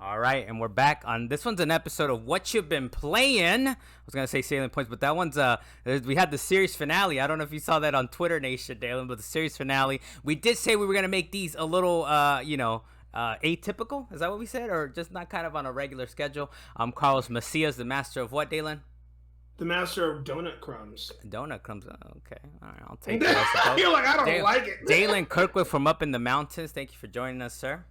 All right, and we're back on this one's an episode of What You've Been Playing. I was gonna say salient points, but that one's we had the series finale. I don't know if you saw that on Twitter Nation, Dalan, but the series finale. We did say we were gonna make these a little atypical. Is that what we said, or just not kind of on a regular schedule? Carlos Macias, the master of what, Dalan? The master of donut crumbs. Donut crumbs. Okay, all right, I'll take that. You're like, I don't like it. Dalan Kirkwood from up in the mountains. Thank you for joining us, sir.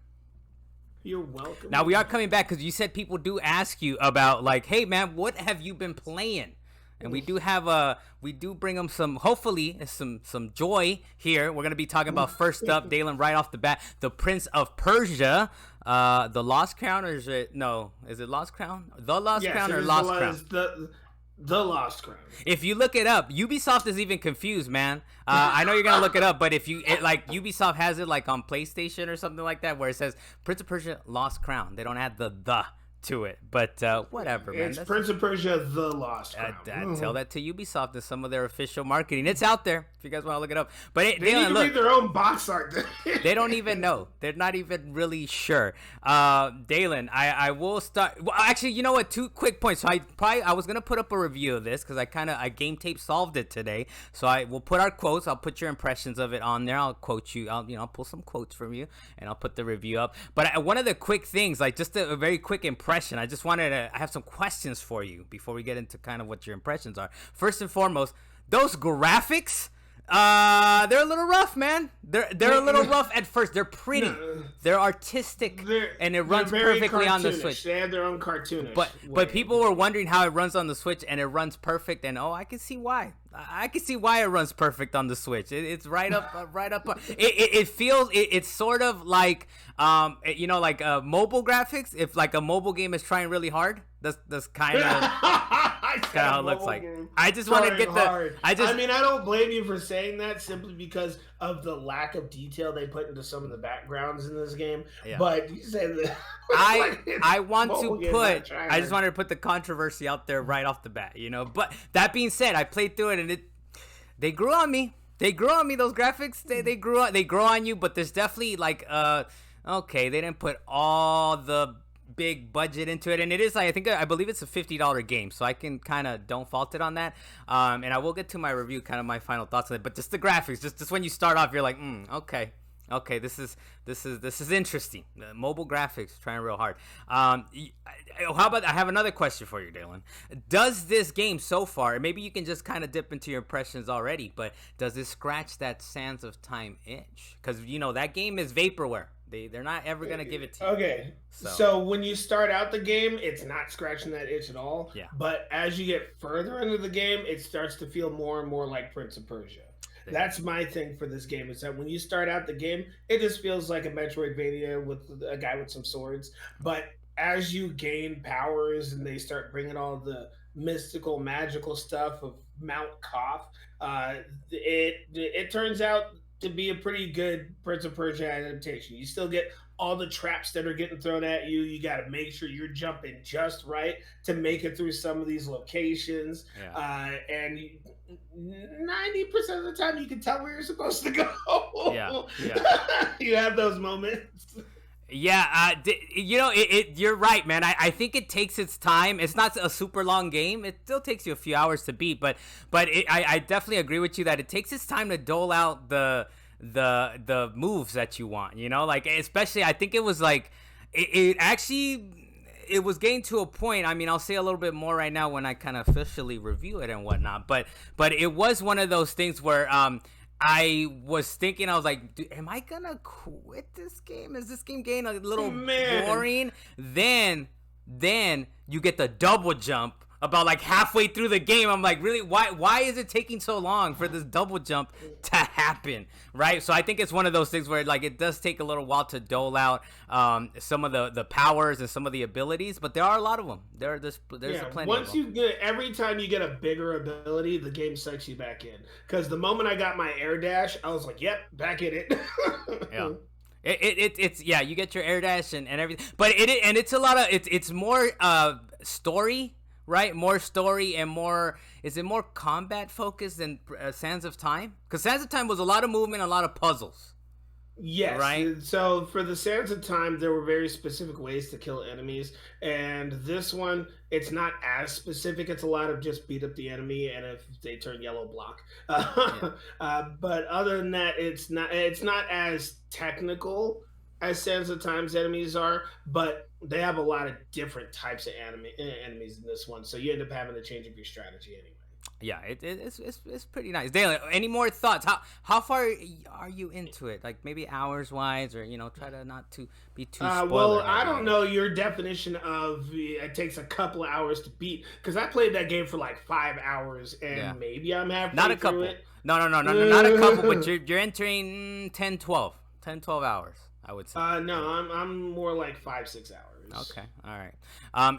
You're welcome. Now we are coming back because you said people do ask you about, like, hey man, what have you been playing? And we do bring them hopefully some joy here. We're gonna be talking about first up, Dalan, right off the bat, the Prince of Persia, the Lost Crown, or is it Lost Crown? The Lost Crown or Lost Crown? The Lost Crown. If you look it up, Ubisoft is even confused, man. I know you're gonna look it up, but if Ubisoft has it like on PlayStation or something like that, where it says Prince of Persia Lost Crown, they don't add the to it, but whatever, man. It's Prince of Persia the Lost Crown. Tell that to Ubisoft in some of their official marketing. It's out there if you guys want to look it up. But they need to read their own box art. They don't even know. They're not even really sure. Dalan, I will start. Well, actually, you know what? 2 quick points. So I was gonna put up a review of this because I game tape solved it today. So I will put our quotes. I'll put your impressions of it on there. I'll quote you. I'll pull some quotes from you and I'll put the review up. But one of the quick things, like just a very quick impression. I just wanted to have some questions for you before we get into kind of what your impressions are. First and foremost, those graphics, they're a little rough, man. They're a little rough at first. They're pretty. They're artistic, and it runs perfectly on the Switch. They have their own cartoonish. But people were wondering how it runs on the Switch, and it runs perfect. And I can see why. I can see why it runs perfect on the Switch. It's right up. It feels. It's sort of like mobile graphics. If like a mobile game is trying really hard, that's kind of how it looks like. I just want to get hard. I don't blame you for saying that simply because of the lack of detail they put into some of the backgrounds in this game. Yeah. But you said that I just wanted to put the controversy out there right off the bat, But that being said, I played through it and they grew on me. Those graphics, they grow on you, but there's definitely like okay, they didn't put all the big budget into it, and it is like I believe it's a $50 game, so I can kind of don't fault it on that. And I will get to my review, kind of my final thoughts on it. But just the graphics, just when you start off, you're like, okay, this is interesting. The mobile graphics trying real hard. How about I have another question for you, Dalan. Does this game so far, maybe you can just kind of dip into your impressions already, but does this scratch that Sands of Time itch? Because that game is vaporware. They're not ever gonna give it to you. Okay, so when you start out the game, it's not scratching that itch at all. Yeah. But as you get further into the game, it starts to feel more and more like Prince of Persia. That's my thing for this game, is that when you start out the game, it just feels like a Metroidvania with a guy with some swords. But as you gain powers and they start bringing all the mystical, magical stuff of Mount Koth, it turns out to be a pretty good Prince of Persia adaptation. You still get all the traps that are getting thrown at you. You got to make sure you're jumping just right to make it through some of these locations. Yeah. And 90% of the time you can tell where you're supposed to go. Yeah. You have those moments. Yeah, you're right, man. I think it takes its time. It's not a super long game. It still takes you a few hours to beat, but I definitely agree with you that it takes its time to dole out the moves that you want. Like especially I think it was like it was getting to a point. I mean, I'll say a little bit more right now when I kind of officially review it and whatnot. But it was one of those things where I was thinking, I was like, am I gonna quit this game? Is this game getting a little boring? Then you get the double jump about like halfway through the game. I'm like, really? Why is it taking so long for this double jump to happen? Right? So I think it's one of those things where like it does take a little while to dole out some of the powers and some of the abilities, but there are a lot of them. There's a plenty. Once you get every time you get a bigger ability, the game sucks you back in. Because the moment I got my air dash, I was like, yep, back in it. Yeah. It's you get your air dash and everything, but it's a lot of it's more story. Right, more story and more. Is it more combat focused than Sands of Time? Because Sands of Time was a lot of movement, a lot of puzzles. Yes. right? So for the Sands of Time, there were very specific ways to kill enemies, and this one, it's not as specific. It's a lot of just beat up the enemy, and if they turn yellow, block. Yeah. But other than that, it's not as technical as Sands of Time's enemies are, but they have a lot of different types of enemies in this one, so you end up having to change up your strategy anyway. Yeah, it's pretty nice. Dalen, any more thoughts? How far are you into it? Like maybe hours wise, or try to not to be too Well, spoiler I heavy, don't I guess. know your definition of it takes a couple of hours to beat because I played that game for like 5 hours Yeah, and maybe I'm not halfway a through couple. it. No, not a couple. But you're entering 10, 12, 10, 12 hours. I would say. No, I'm more like 5, 6 hours. Okay, all right.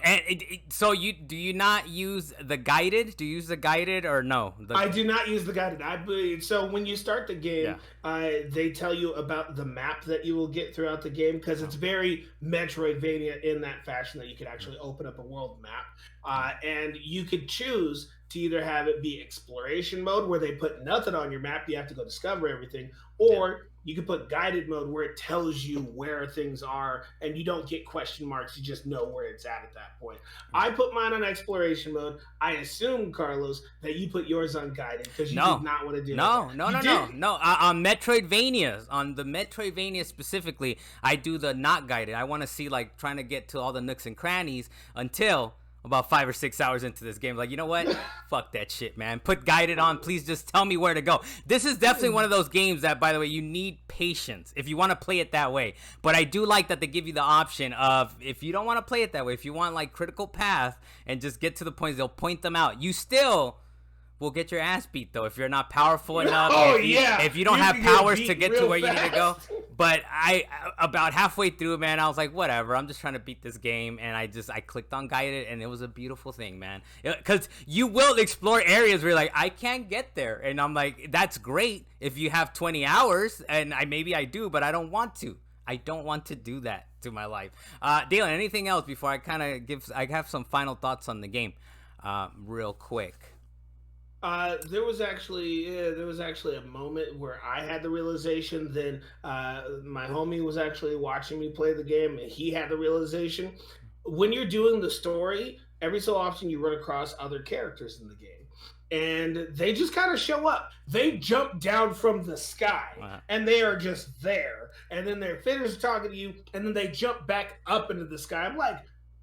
And so do you not use the guided? Do you use the guided or no? I do not use the guided. So when you start the Yeah. game, they tell you about the map that you will get throughout the game because it's very Metroidvania in that fashion that you could actually open up a world map, and you could choose to either have it be exploration mode where they put nothing on your map, you have to go discover everything, Yeah. or you can put guided mode where it tells you where things are and you don't get question marks, you just know where it's at that point. I put mine on exploration mode. I assume, Carlos, that you put yours on guided because you did No. not want to deal No, with that. no, You no, no, didn't. no. On Metroidvanias, on the Metroidvania specifically, I do the not guided. I want to see like trying to get to all the nooks and crannies until about 5 or 6 hours into this game. Like, you know what? Fuck that shit, man. Put guided on. Please just tell me where to go. This is definitely one of those games that, by the way, you need patience if you want to play it that way. But I do like that they give you the option of if you don't want to play it that way, if you want like critical path and just get to the points, they'll point them out. You still will get your ass beat though if you're not powerful enough. Oh Yeah. If you don't have can get powers beat to get to real where you need to go. fast. But I about halfway through, man, I was like, whatever. I'm just trying to beat this game, and I clicked on guided, and it was a beautiful thing, man. Because you will explore areas where you're like, I can't get there, and I'm like, that's great if you have 20 hours, and maybe I do, but I don't want to. I don't want to do that to my life. Dalan, anything else before I kind of I have some final thoughts on the game, real quick. There was actually a moment where I had the realization. Then my homie was actually watching me play the game, and he had the realization. When you're doing the story, every so often you run across other characters in the game, and they just kind of show up. They jump down from the sky, Uh, and they are just there. And then they're finished talking to you, and then they jump back up into the sky. I'm like,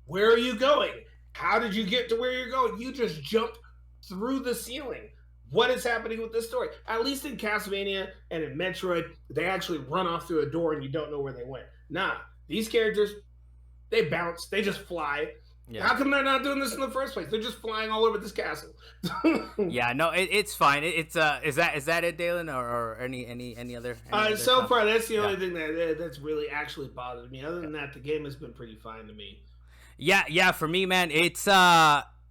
where are you going? How did you get to where you're going? You just jumped through the ceiling. What is happening with this story? At least in Castlevania and in Metroid, they actually run off through a door and you don't know where they went. Nah, these characters, they bounce, they just fly. yeah. How come they're not doing this in the first place? They're just flying all over this castle. Yeah, no, it's fine. It's is that it, Dalen, or any other? So far, that's the Yeah. only thing that's really actually bothered me. Other than that, the game has been pretty fine to me. Yeah, for me, man, it's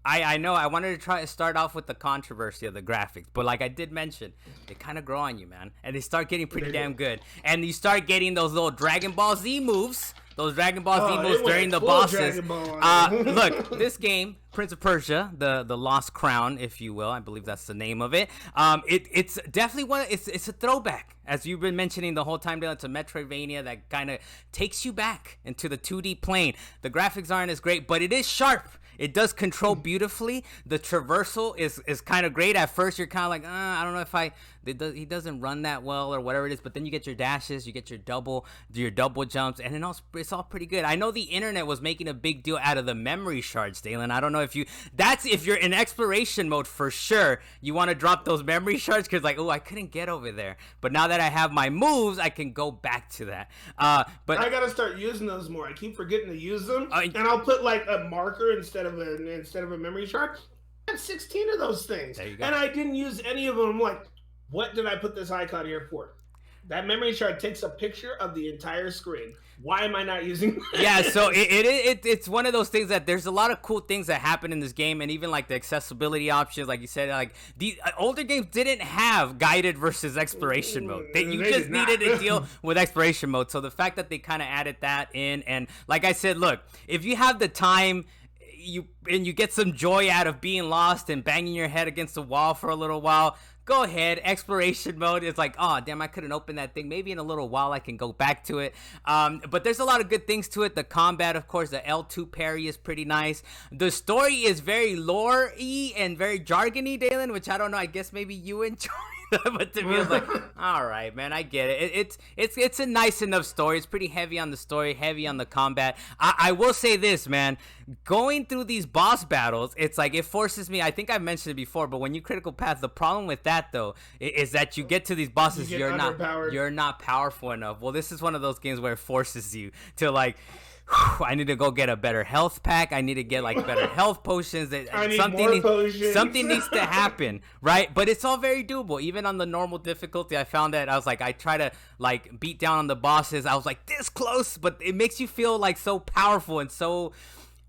I know I wanted to try to start off with the controversy of the graphics, but like I did mention, they kind of grow on you, man, and they start getting pretty damn good, and you start getting those little Dragon Ball Z moves. Those Dragon Ball Z moves it went during the full bosses. Dragon Ball on it. Look, this game, Prince of Persia, the Lost Crown, if you will, I believe that's the name of it. It's definitely one. It's a throwback, as you've been mentioning the whole time. It's a Metroidvania that kind of takes you back into the 2D plane. The graphics aren't as great, but it is sharp. It does control beautifully. The traversal is kind of great. At first, you're kind of like, I don't know if he doesn't run that well or whatever it is. But then you get your dashes, you get your double jumps, and it's all pretty good. I know the internet was making a big deal out of the memory shards, Dalen. I don't know if if you're in exploration mode for sure. You want to drop those memory shards because like, I couldn't get over there. But now that I have my moves, I can go back to that. But I gotta start using those more. I keep forgetting to use them, I- and I'll put like a marker instead of a memory shard. I have 16 of those things, There you go. and I didn't use any of them. I'm like, what did I put this icon here for? That memory shard takes a picture of the entire screen. Why am I not using that? Yeah, so it's one of those things that there's a lot of cool things that happen in this game, and even like the accessibility options, like you said, like the older games didn't have guided versus exploration mode. You They just did not. needed to deal with exploration mode. So the fact that they kind of added that in, and like I said, look, if you have the time. You get some joy out of being lost and banging your head against the wall for a little while. go ahead. Exploration mode is like, oh damn, I couldn't open that thing. Maybe in a little while I can go back to it. But there's a lot of good things to it. The combat, of course, the L2 parry is pretty nice. The story is very lore-y and very jargony, Dalan, which I don't know. I guess maybe you enjoy. But to me, it's like, all right, man, I get it. It's a nice enough story. It's pretty heavy on the story, heavy on the combat. I will say this, man. Going through these boss battles, it's like it forces me. I think I mentioned it before, but when you critical path, the problem with that though is that you get to these bosses, you're not powerful enough. Well, this is one of those games where it forces you to like. I need to go get a better health pack. I need to get like better health potions. Something needs to happen, right? But it's all very doable. Even on the normal difficulty, I found that I try to like beat down on the bosses. I was like this close, but it makes you feel like so powerful and so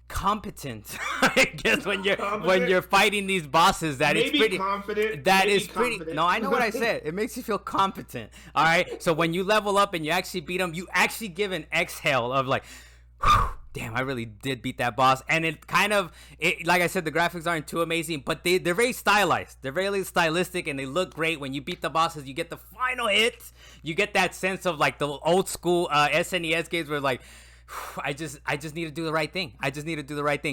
competent. I guess when you're fighting these bosses, that maybe it's pretty confident. No, I know what I said. It makes you feel competent. All right. So when you level up and you actually beat them, you actually give an exhale of like. Damn, I really did beat that boss. And it kind of, like I said, the graphics aren't too amazing, but they're very stylized. They're very stylistic, and they look great. When you beat the bosses, you get the final hit. You get that sense of like the old school SNES games where like, I just need to do the right thing.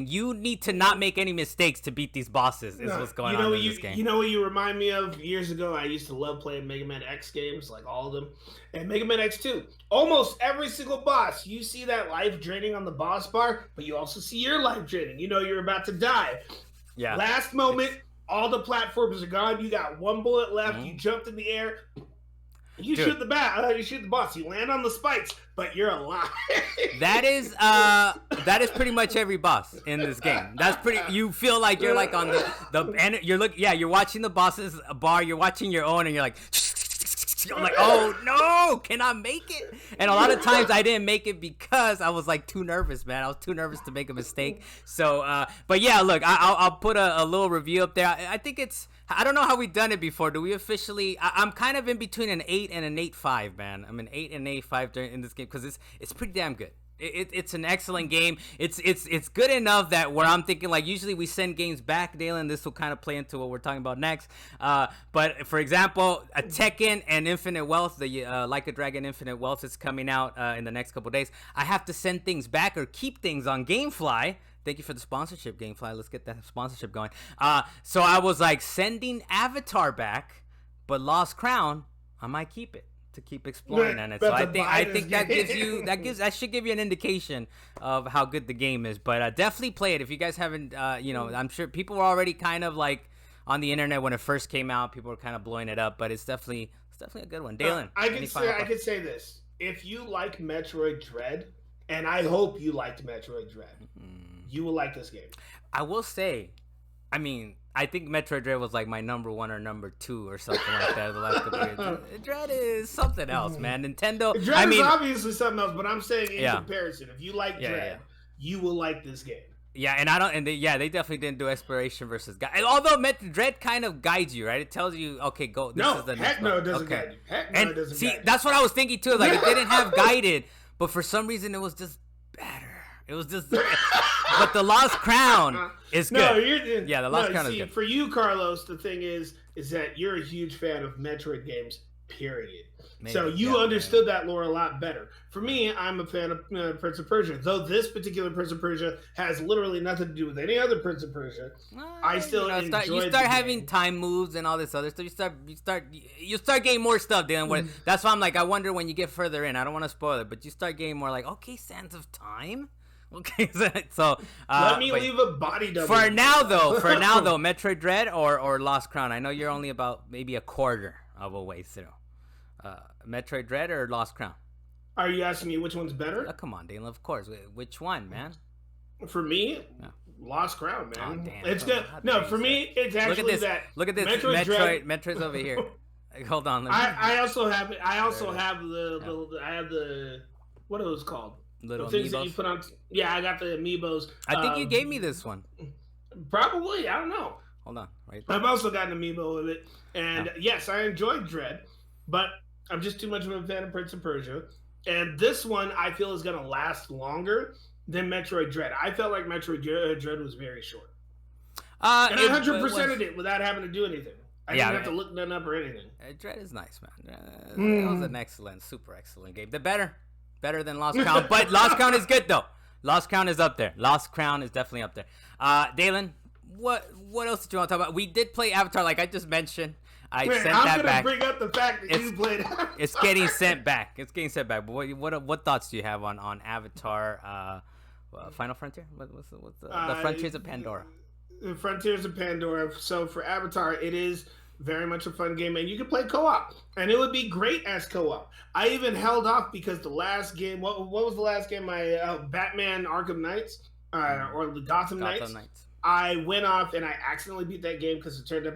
You need to not make any mistakes to beat these bosses is what's going on in this game. You know what you remind me of? Years ago, I used to love playing Mega Man X games, like all of them. And Mega Man X2, almost every single boss, you see that life draining on the boss bar, but you also see your life draining. You know you're about to die. Yeah. Last moment, all the platforms are gone. You got one bullet left. Mm-hmm. You jumped in the air. You shoot the boss. You land on the spikes, but you're alive. That is pretty much every boss in this game. That's pretty. You feel like you're like on you're watching the boss's bar. You're watching your own, and you're like. I'm like, oh no, can I make it? And a lot of times I didn't make it because I was like too nervous, man. I was too nervous to make a mistake. So, but yeah, look, I'll put a little review up there. I think I don't know how we've done it before. Do we officially? I'm kind of in between an 8 and an 8.5, man. I'm an 8 and 8.5 in this game because it's pretty damn good. It's an excellent game. It's good enough that where I'm thinking like usually we send games back, Dalan. This will kind of play into what we're talking about next. But for example, a Tekken and Infinite Wealth, the Like a Dragon Infinite Wealth is coming out in the next couple days. I have to send things back or keep things on GameFly. Thank you for the sponsorship, GameFly. Let's get that sponsorship going. So I was like sending Avatar back, but Lost Crown, I might keep it. To keep exploring on it. So I think that should give you an indication of how good the game is. But definitely play it if you guys haven't. I'm sure people were already kind of like on the internet when it first came out. People were kind of blowing it up, but it's definitely a good one. Dalan, I could say this: if you like Metroid Dread, and I hope you liked Metroid Dread, you will like this game. I will say, I mean. I think Metroid Dread was like my number 1 or number 2 or something like that the last couple years. Dread is something else, man. Nintendo. Dread is obviously something else, but I'm saying in comparison, if you like Dread, you will like this game. Yeah, and they definitely didn't do exploration versus guide. Although Dread kind of guides you, right? It tells you, okay, go. This is the next it doesn't guide you. Heck no, it doesn't guide you. That's what I was thinking too. Like it didn't have guided, but for some reason it was just better. It was just, but the Lost Crown is good. The Lost Crown is good. For you, Carlos, the thing is that you're a huge fan of Metroid games, period. Maybe, so you understood that lore a lot better. For me, I'm a fan of Prince of Persia. Though this particular Prince of Persia has literally nothing to do with any other Prince of Persia, I still enjoy you start having time moves and all this other stuff. You start getting more stuff, Dylan. That's why I'm like, I wonder when you get further in. I don't want to spoil it, but you start getting more like, okay, Sands of Time. Okay, so let me leave a body double. For now though, Metroid Dread or Lost Crown. I know you're only about maybe a quarter of a way through. Metroid Dread or Lost Crown? Are you asking me which one's better? Oh, come on, Dale. Of course. Which one, man? For me, Lost Crown, man. Oh, damn. It's good. No, for me, it's actually that. Look at this. Metroid's over here. Hold on. I also have the what it was called. Little things amiibos? that you put on. Yeah, I got the amiibos. I think you gave me this one. Probably, I don't know. Hold on, right there. I've also got an amiibo with it, and yes, I enjoyed Dread, but I'm just too much of a fan of Prince of Persia. And this one, I feel, is going to last longer than Metroid Dread. I felt like Metroid Dread was very short, and I 100%ed it without having to do anything. I didn't have to look none up or anything. Dread is nice, man. It was an excellent, super excellent game. Better than Lost Crown, but Lost Crown is good though. Lost Crown is up there. Lost Crown is definitely up there. Dalen, what else did you want to talk about? We did play Avatar, like I just mentioned. I'm gonna bring up the fact that you played. It's getting sent back. It's getting sent back. But what thoughts do you have on Avatar? Final Frontier? What's the Frontiers of Pandora? The Frontiers of Pandora. So for Avatar, it is very much a fun game, and you can play co-op, and it would be great as co-op. I even held off because the last game. What was the last game? My Batman Arkham Knights, or the Gotham Knights. I went off and I accidentally beat that game because it turned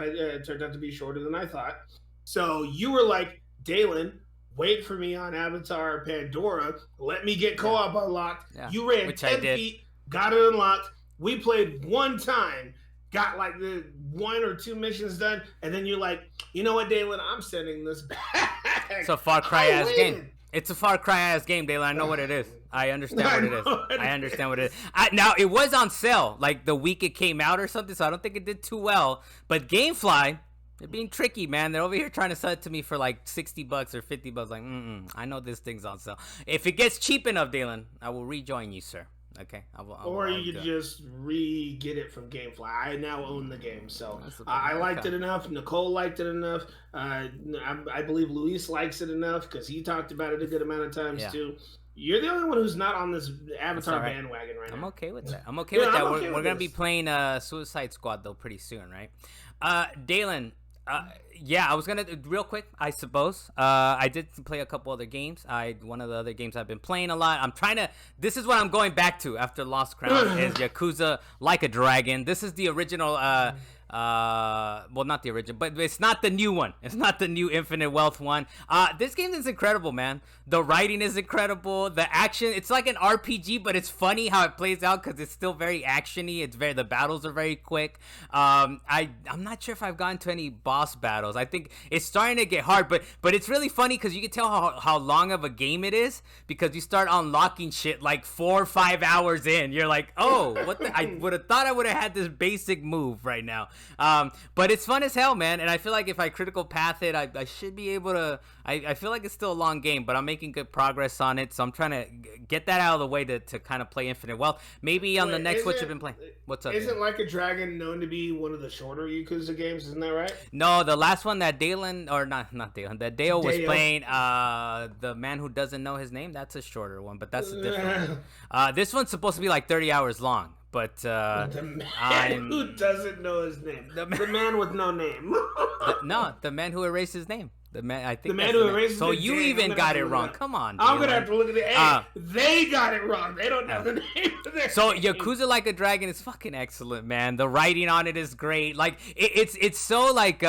out to be shorter than I thought. So you were like, Dalan, wait for me on Avatar Pandora. Let me get co-op unlocked. Yeah. You ran 10 feet, got it unlocked. We played one time, got like the 1 or 2 missions done, and then you're like, you know what, Dalan, I'm sending this back. It's a Far Cry ass game. It's a Far Cry ass game, Dalan. I know what it is. I understand what it is. I understand what it is. Now, it was on sale like the week it came out or something, so I don't think it did too well. But GameFly, they're being tricky, man. They're over here trying to sell it to me for like $60 or $50. Like, I know this thing's on sale. If it gets cheap enough, Dalan, I will rejoin you, sir. Okay, or you could just re-get it from GameFly. I now own the game, so I liked it enough. Nicole liked it enough. I believe Luis likes it enough because he talked about it a good amount of times too. You're the only one who's not on this Avatar bandwagon right now. I'm okay with that. We're gonna be playing Suicide Squad though pretty soon, right? Dalan. I was gonna real quick. I suppose I did play a couple other games. One of the other games I've been playing a lot. I'm trying to. This is what I'm going back to after Lost Crown is Yakuza Like a Dragon. This is the original. Well, not the original, but it's not the new one. It's not the new Infinite Wealth one. This game is incredible, man. The writing is incredible. The action, it's like an RPG, but it's funny how it plays out because it's still very actiony. The battles are very quick. I'm not sure if I've gotten to any boss battles. I think it's starting to get hard, but it's really funny because you can tell how long of a game it is because you start unlocking shit like 4 or 5 hours in. You're like, oh, I would have thought I would have had this basic move right now. But it's fun as hell, man. And I feel like if I critical path it, I should be able to. I feel like it's still a long game, but I'm making good progress on it. So I'm trying to get that out of the way to kind of play Infinite Wealth. Maybe on the next what you've been playing. What's up? Isn't Like a Dragon known to be one of the shorter Yakuza games? Isn't that right? No, the last one that Dalan, or not Dalan, that Dale was playing, the man who doesn't know his name, that's a shorter one, but that's a different one. This one's supposed to be like 30 hours long. But the man who doesn't know his name, the man with no name. The man who erased his name. The man, I think. The man who erased. So you even got it wrong. Come on. I'm gonna have to look at it. Hey, they got it wrong. They don't know the name of their So game. Yakuza Like a Dragon is fucking excellent, man. The writing on it is great. Like it's so like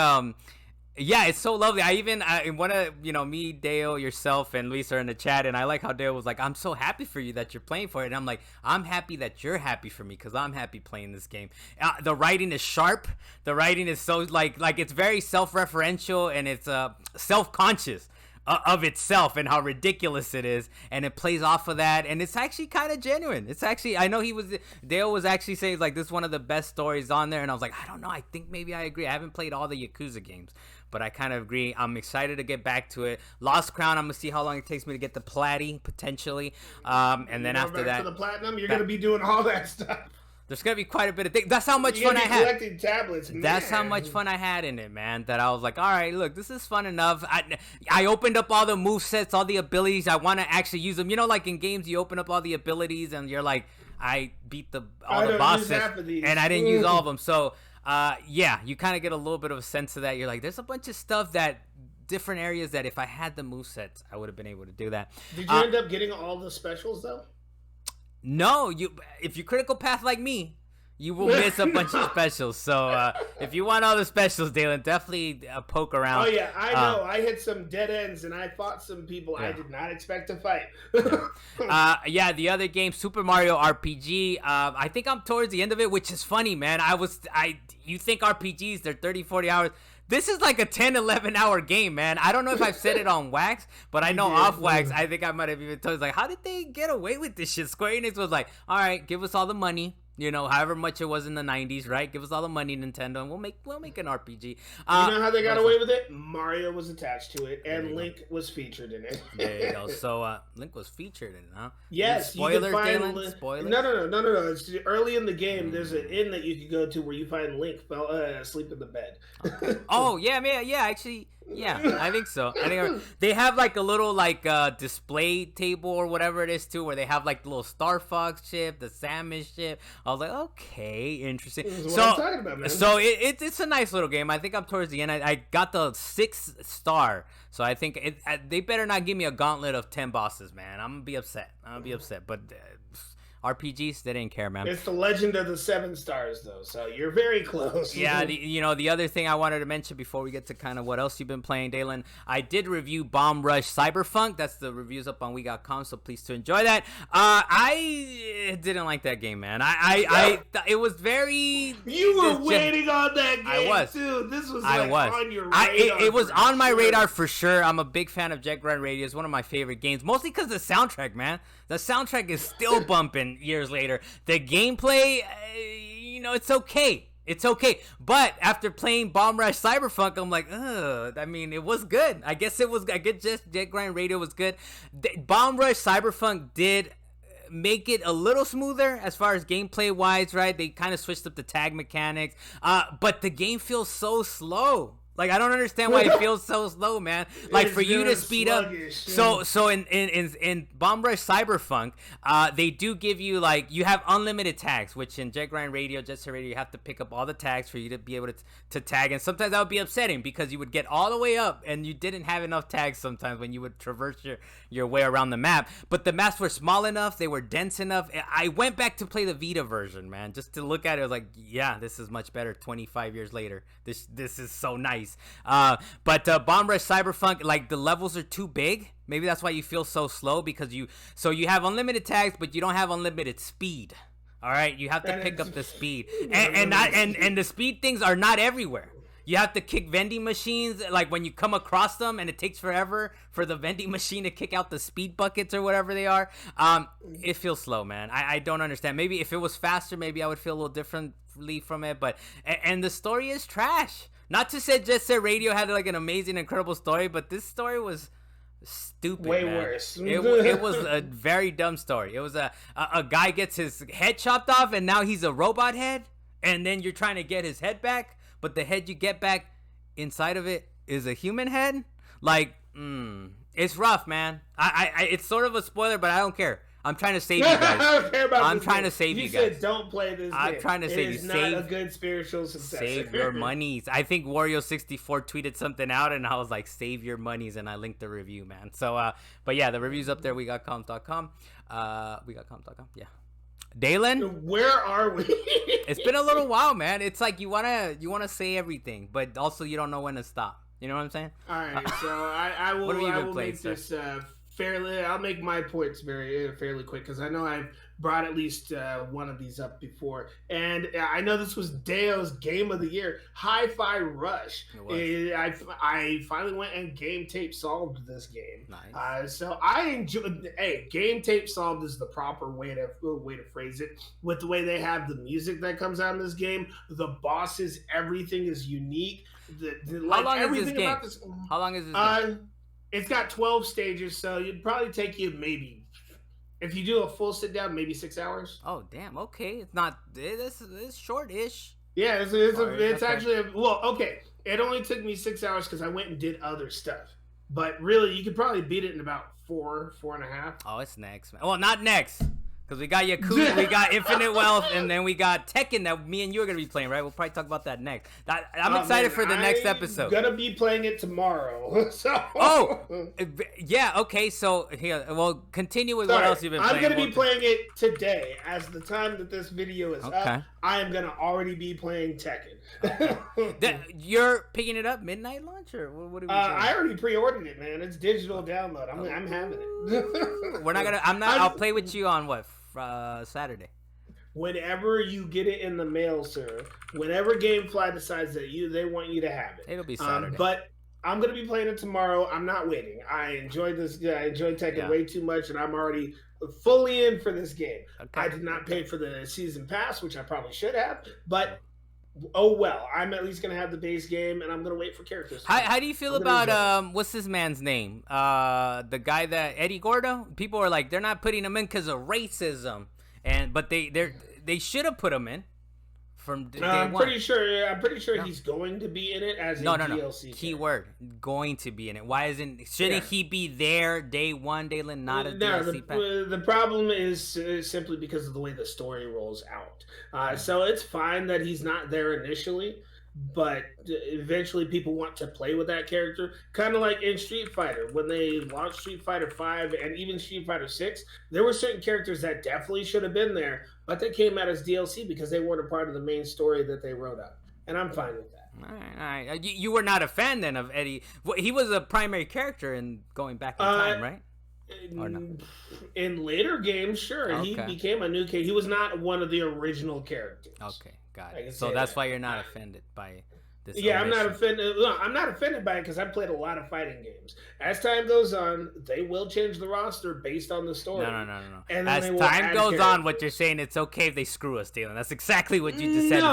yeah, it's so lovely. I even one of me, Dale, yourself, and Luis are in the chat, and I like how Dale was like, "I'm so happy for you that you're playing for it," and I'm like, "I'm happy that you're happy for me because I'm happy playing this game." The writing is sharp. The writing is so like it's very self-referential and it's self-conscious of itself and how ridiculous it is, and it plays off of that, and it's actually kind of genuine. It's actually, I know Dale was actually saying like this is one of the best stories on there, and I was like, I don't know, I think maybe I agree. I haven't played all the Yakuza games, but I kind of agree. I'm excited to get back to it. Lost Crown, I'm gonna see how long it takes me to get the Platy potentially, and then after that, to the Platinum, you're gonna be doing all that stuff. There's gonna be quite a bit of things. That's how much fun I had. Collecting tablets, man. That's how much fun I had in it, man. That I was like, all right, look, this is fun enough. I opened up all the movesets, all the abilities. I want to actually use them. You know, like in games, you open up all the abilities, and you're like, I beat all the bosses, and I didn't use all of them. So, yeah, you kind of get a little bit of a sense of that. You're like, there's a bunch of stuff that different areas that if I had the movesets, I would have been able to do that. Did you end up getting all the specials though? No, if you critical path like me, you will miss a bunch of specials. So if you want all the specials, Dalan, definitely poke around. Oh yeah, I know. I hit some dead ends and I fought some people I did not expect to fight. Yeah, the other game, Super Mario RPG. I think I'm towards the end of it, which is funny, man. You think RPGs, they're 30, 40 hours. This is like a 10, 11-hour game, man. I don't know if I've said it on Wax, but I know off Wax, I think I might have even told you, like, how did they get away with this shit? Square Enix was like, all right, give us all the money. You know, however much it was in the 90s, right? Give us all the money, Nintendo, and we'll make an RPG. You know how they got away with it? Mario was attached to it, and Link was featured in it. There you go. So Link was featured in it, huh? Yes. Spoilers, Spoilers. Spoilers? No. It's early in the game. There's an inn that you can go to where you find Link fell asleep in the bed. Oh yeah, man. Yeah, actually, yeah, I think so. I think they have like a little like display table or whatever it is too, where they have like the little Star Fox ship, the Samus ship. I was like, okay, interesting. This is what I'm talking about, man. So it's a nice little game. I think I'm towards the end. I got the 6 star, so I think they better not give me a gauntlet of 10 bosses, man. I'm gonna be upset. But RPGs, they didn't care, man. It's the Legend of the 7 Stars, though, so you're very close. Yeah, the other thing I wanted to mention before we get to kind of what else you've been playing, Dalan, I did review Bomb Rush Cyberfunk. That's the reviews up on We.com, so please to enjoy that. I didn't like that game, man. It was very... You were waiting on that game, I was. too. This was on your radar. It was on my radar for sure. I'm a big fan of Jet Grind Radio. It's one of my favorite games, mostly because the soundtrack, man. The soundtrack is still bumping years later. The gameplay, it's okay. It's okay. But after playing Bomb Rush Cyberfunk, I'm like, ugh. I mean, it was good. I guess just Jet Grind Radio was good. Bomb Rush Cyberfunk did make it a little smoother as far as gameplay wise, right? They kind of switched up the tag mechanics. But the game feels so slow. Like, I don't understand why it feels so slow, man. Like, for you to speed sluggish, up. So in Bomb Rush Cyberfunk, they do give you, like, you have unlimited tags, which in Jet Grind Radio, Jet Set Radio, you have to pick up all the tags for you to be able to tag. And sometimes that would be upsetting because you would get all the way up and you didn't have enough tags sometimes when you would traverse your way around the map. But the maps were small enough. They were dense enough. I went back to play the Vita version, man, just to look at it. I was like, yeah, this is much better 25 years later. This is so nice. But Bomb Rush Cyberfunk, like, the levels are too big. Maybe that's why you feel so slow, because you have unlimited tags, but you don't have unlimited speed. All right, you have to pick up the speed, and the speed things are not everywhere. You have to kick vending machines, like when you come across them, and it takes forever for the vending machine to kick out the speed buckets or whatever they are. It feels slow, man. I don't understand. Maybe if it was faster, maybe I would feel a little differently from it. But and the story is trash. Not to say Jet Set Radio had like an amazing, incredible story, but this story was stupid. Way man. Worse. It was a very dumb story. It was a guy gets his head chopped off, and now he's a robot head, and then you're trying to get his head back, but the head you get back inside of it is a human head. Like, it's rough, man. It's sort of a spoiler, but I don't care. I'm trying to save you guys. I don't care about I'm trying to save you guys. You said don't play this game. I'm trying to save you. It is not a good spiritual successor. Save your monies. I think Wario64 tweeted something out, and I was like, save your monies, and I linked the review, man. So, but yeah, the review's up there. We.com. Yeah. Dalan, where are we? It's been a little while, man. It's like you wanna say everything, but also you don't know when to stop. You know what I'm saying? All right, so I will make this fairly. I'll make my points fairly quick, because I know I've brought at least one of these up before, and I know this was Deo's game of the year, Hi-Fi Rush. I finally went and game tape solved this game. Nice. So I enjoyed. Hey, game tape solved is the proper way to phrase it. With the way they have the music that comes out in this game, the bosses, everything is unique. How long is this game? How long is this game? It's got 12 stages, so it'd probably take you maybe, if you do a full sit down, maybe 6 hours. Oh, damn. Okay. It's not, it's short-ish. Yeah, it's actually, okay. It only took me 6 hours because I went and did other stuff. But really, you could probably beat it in about 4.5. Oh, it's next, man. Well, not next. Because we got Yakuza, we got Infinite Wealth, and then we got Tekken that me and you are going to be playing, right? We'll probably talk about that next. I'm excited for the next episode. I'm going to be playing it tomorrow. So. Oh, yeah, okay. So, here, well, continue with what else you've been playing. I'm going to be playing it today. As the time that this video is up, I am going to already be playing Tekken. You're picking it up midnight launch, or what are we doing? I already pre-ordered it, man. It's digital download. I'm having it. I'll play with you on what? Saturday. Whenever you get it in the mail, sir. Whenever GameFly decides that they want you to have it. It'll be Saturday. But I'm gonna be playing it tomorrow. I'm not waiting. I enjoyed this. I enjoyed Tekken way too much, and I'm already fully in for this game. Okay. I did not pay for the season pass, which I probably should have, but oh well. I'm at least gonna have the base game, and I'm gonna wait for characters. How do you feel about what's this man's name? The guy that Eddie Gordo. People are like they're not putting him in because of racism, but they should have put him in. From day I'm one. pretty sure he's going to be in it as a DLC. Keyword going to be in it. Why shouldn't he be there day one, Dalan, not a DLC pack? The problem is simply because of the way the story rolls out. So it's fine that he's not there initially, but eventually people want to play with that character. Kind of like in Street Fighter, when they launched Street Fighter 5 and even Street Fighter 6, there were certain characters that definitely should have been there, but they came out as DLC because they weren't a part of the main story that they wrote out. And I'm fine with that. All right. You were not a fan then of Eddie. He was a primary character in going back in time, right? Or no? In later games, sure. Okay. He became a new character. He was not one of the original characters. Okay. Got it. So that's why you're not offended by this. Yeah, omission. I'm not offended. No, I'm not offended by it because I played a lot of fighting games. As time goes on, they will change the roster based on the story. No. And as time goes on, what you're saying, it's okay if they screw us, Dalan. That's exactly what you just said.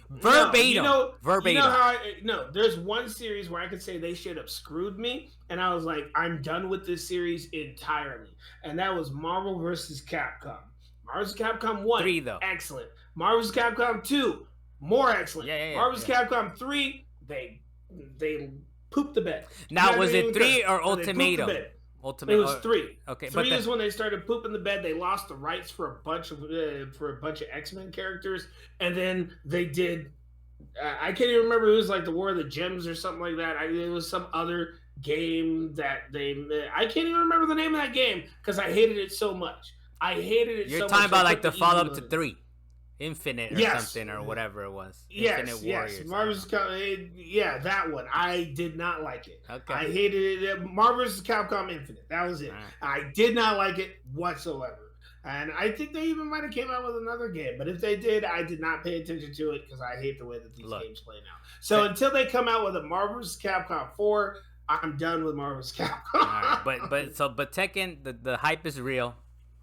Verbatim. No, there's one series where I could say they should have screwed me, and I was like, I'm done with this series entirely. And that was Marvel vs. Capcom. Marvel vs. Capcom 1, 3, though. Excellent. Marvel vs. Capcom 2, more excellent. Marvel vs. Capcom 3, they pooped the bed. Now, was it 3 or Ultimatum? It was 3. Okay, 3 is when they started pooping the bed. They lost the rights for a bunch of X-Men characters, and then they did. I can't even remember. It was like the War of the Gems or something like that. It was some other game that they. I can't even remember the name of that game because I hated it so much. You're talking about like the follow-up to 3. Infinite or something or whatever it was. Infinite Warriors. Marvel's that one. I did not like it. Okay. I hated it. Marvel vs. Capcom Infinite. That was it. Right. I did not like it whatsoever. And I think they even might have came out with another game. But if they did, I did not pay attention to it because I hate the way that these games play now. So until they come out with a Marvel vs. Capcom 4, I'm done with Marvel vs. Capcom. All right. But Tekken, the hype is real.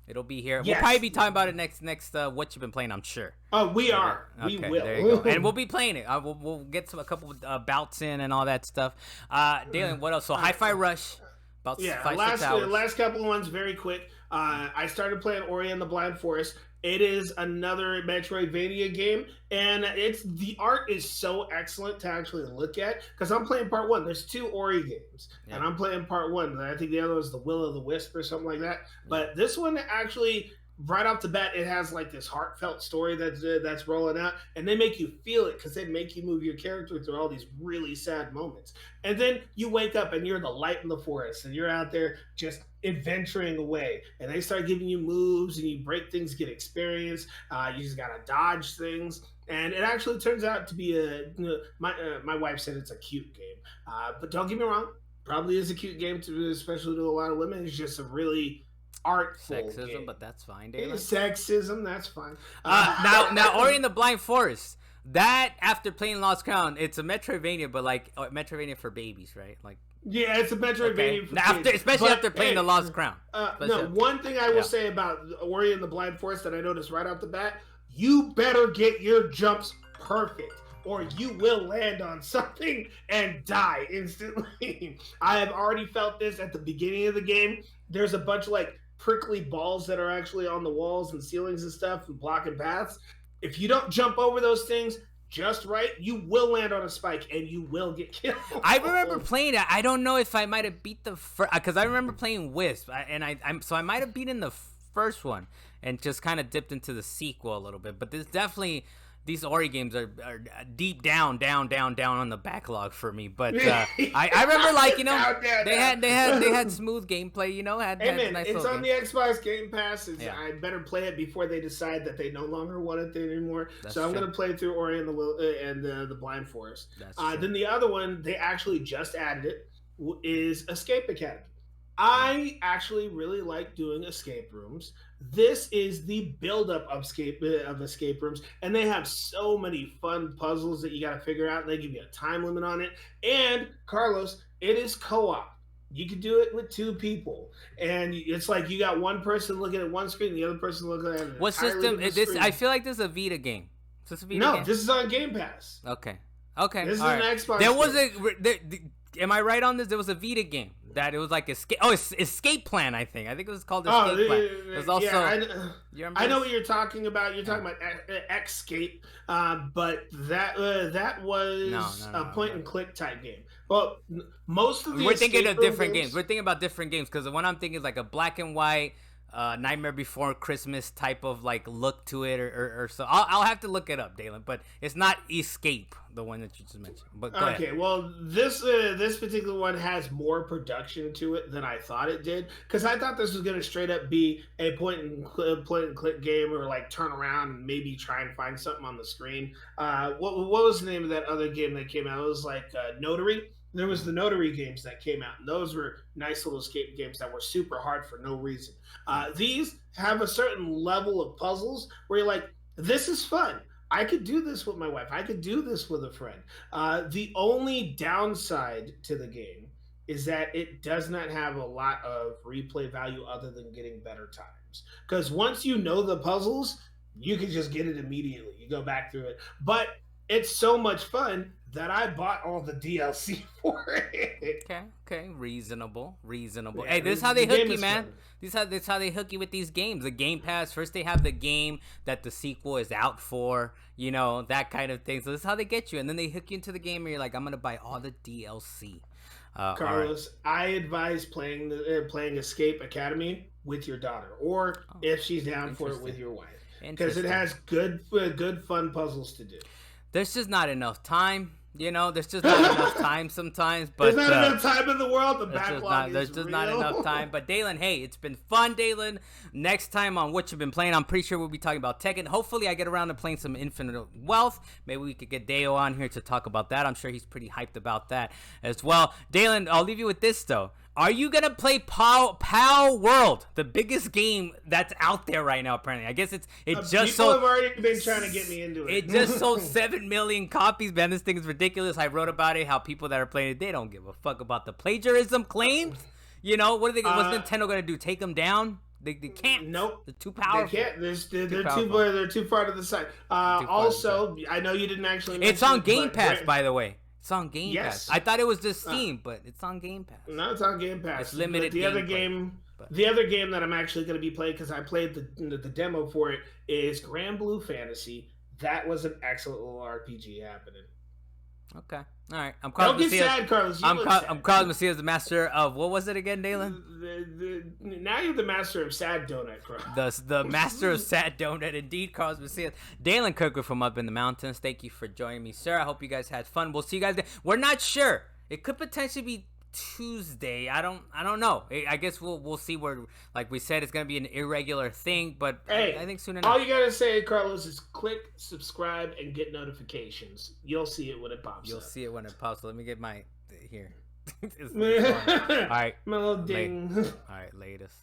It'll be here. Yes. We'll probably be talking about it next. What you've been playing, I'm sure. Oh, we are. Okay, we will. There you go. And we'll be playing it. We'll get a couple bouts in and all that stuff. Dalan, what else? So Hi-Fi Rush. About 5-6 hours. Last couple of ones, very quick. I started playing Ori and the Blind Forest. It is another Metroidvania game, and the art is so excellent to actually look at because I'm playing part 1. There's 2 Ori games, and I'm playing part 1. I think the other was the Will of the Wisp or something like that. But this one actually, right off the bat, it has like this heartfelt story that's rolling out, and they make you feel it because they make you move your character through all these really sad moments. And then you wake up and you're the light in the forest, and you're out there just adventuring away, and they start giving you moves, and you break things, get experience. You just gotta dodge things, and it actually turns out to be my wife said it's a cute game, but don't get me wrong, probably is a cute game especially to a lot of women. It's just a really artful sexism game. But that's fine, Dalan. Sexism, that's fine. Now Ori and the Blind Forest, that after playing Lost Crown, it's a Metroidvania, but like Metroidvania for babies, right? Like, yeah, it's a Metroidvania for kids. Especially after playing the Lost Crown. One thing I will say about Ori and the Blind Forest that I noticed right off the bat, you better get your jumps perfect, or you will land on something and die instantly. I have already felt this at the beginning of the game. There's a bunch of like prickly balls that are actually on the walls and ceilings and stuff and blocking paths. If you don't jump over those things just right, you will land on a spike and you will get killed. I remember playing it. I don't know if I might have beat the first, because I remember playing Wisp, so I might have beaten the first one and just kind of dipped into the sequel a little bit. But there's definitely, these Ori games are deep down on the backlog for me. But I remember, like, you know, they had smooth gameplay. You know, it's on the Xbox Game Pass. I better play it before they decide that they no longer want it anymore. I'm gonna play through Ori and the Blind Forest. Then the other one they actually just added it is Escape Academy. I actually really like doing escape rooms. This is the buildup of escape rooms, and they have so many fun puzzles that you got to figure out. And they give you a time limit on it. And Carlos, it is co-op. You could do it with two people, and it's like you got one person looking at one screen, the other person looking at an What entirely system different is this? screen. I feel like this is a Vita game. Is this a Vita No, game? this is on Game Pass. Okay. Okay. This is all an right. Xbox There was game. am I right on this? There was a Vita game that it was like escape. Oh, it's Escape Plan. I think it was called Escape Plan. It was also. Yeah, I know what you're talking about. You're talking about Escape, but that was a point and click type game. Well, most of the we're thinking of different games. games. We're thinking about different games because the one I'm thinking is like a black and white. Nightmare Before Christmas type of like look to it, or so. I'll have to look it up, Dalan. But it's not Escape, the one that you just mentioned. But go ahead. Well, this particular one has more production to it than I thought it did, because I thought this was going to straight up be a point and click game, or like turn around and maybe try and find something on the screen. What was the name of that other game that came out? It was like Notary. There was the Notary games that came out, and those were nice little escape games that were super hard for no reason. These have a certain level of puzzles where you're like, this is fun. I could do this with my wife. I could do this with a friend. The only downside to the game is that it does not have a lot of replay value other than getting better times. Because once you know the puzzles, you can just get it immediately. You go back through it. But it's so much fun that I bought all the DLC for it. Okay, reasonable. Yeah, Hey, this is how they hook you, man. Fun. This is how they hook you with these games. The Game Pass. First, they have the game that the sequel is out for. You know, that kind of thing. So this is how they get you, and then they hook you into the game, and you're like, I'm gonna buy all the DLC. Carlos, I advise playing Escape Academy with your daughter, or if she's down for it, with your wife, because it has good fun puzzles to do. There's just not enough time. You know, there's just not enough time sometimes. But there's not enough time in the world. The backlog there's just not enough time. But Dalan, hey, it's been fun, Dalan. Next time on What You've Been Playing, I'm pretty sure we'll be talking about Tekken. Hopefully, I get around to playing some Infinite Wealth. Maybe we could get Deo on here to talk about that. I'm sure he's pretty hyped about that as well. Dalan, I'll leave you with this, though. Are you going to play Pal World, the biggest game that's out there right now, apparently? I guess it just people sold... have already been trying to get me into it. It just sold 7 million copies, man. This thing is ridiculous. I wrote about it, how people that are playing it, they don't give a fuck about the plagiarism claims. You know, what's Nintendo going to do? Take them down? They can't. Nope. They're too powerful. They can't. They're too far to the side. Also, I know you didn't actually mention it's on Game Pass, by the way. It's on Game Pass. I thought it was just Steam, but it's on Game Pass. No, it's on Game Pass. It's limited. The other game that I'm actually going to be playing, because I played the demo for it, is Grand Blue Fantasy. That was an excellent little RPG happening. Okay. All right. I'm Carlos Don't Macias. get sad, Carlos. I'm Carlos Macias, the master of, what was it again, Dalan? Now you're the master of Sad Donut, Carlos. The master of Sad Donut, indeed, Carlos Macias. Dalan Kirkwood from Up in the Mountains. Thank you for joining me, sir. I hope you guys had fun. We'll see you guys there. We're not sure. It could potentially be Tuesday. I don't know. I guess we'll see where, like we said, it's gonna be an irregular thing, but hey, I think soon enough. All you gotta say, Carlos, is click subscribe and get notifications. You'll see it when it pops. You'll see it when it pops. Let me get my here. All right, my little ding. All right, latest.